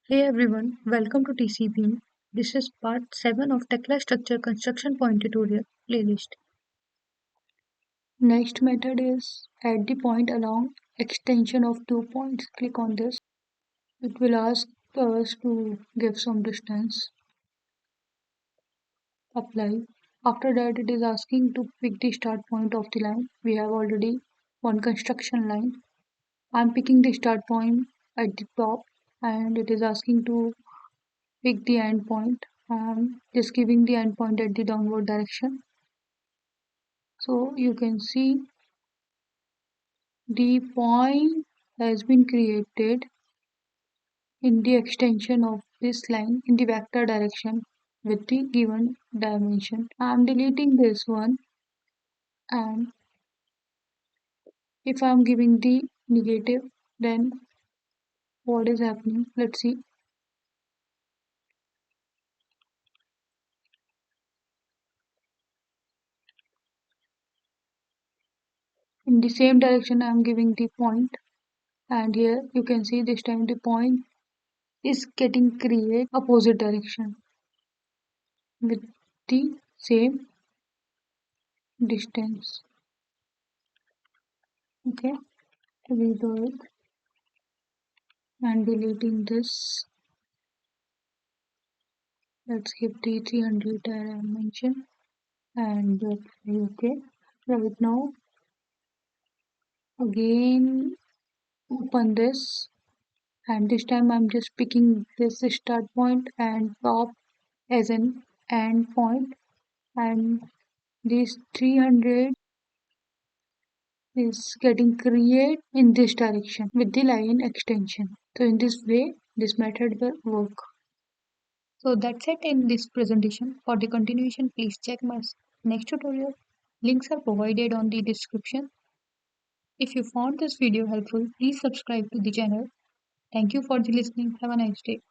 Hey everyone, welcome to TCP. This is part 7 of Tekla Structure Construction Point Tutorial playlist. Next method is add the point along extension of 2 points. Click on this. It will ask us to give some distance. Apply. After that it is asking to pick the start point of the line. We have already one construction line. I am picking the start point at the top and it is asking to pick the end point. Just giving the end point at the downward direction. So you can see the point has been created in the extension of this line in the vector direction with the given dimension. I am deleting this one, and if I am giving the negative, then what is happening? Let's see. In the same direction I am giving the point, and here you can see this time the point is getting create opposite direction with the same distance. Okay, redo it and deleting this. Let's give the 300 dimension and okay. Right now, again open this, and this time I'm just picking this start point and top as an end point, and this 300 is getting create in this direction with the line extension. So in this way, this method will work. So that's it in this presentation. For the continuation, please check my next tutorial. Links are provided on the description. If you found this video helpful, please subscribe to the channel. Thank you for the listening. Have a nice day.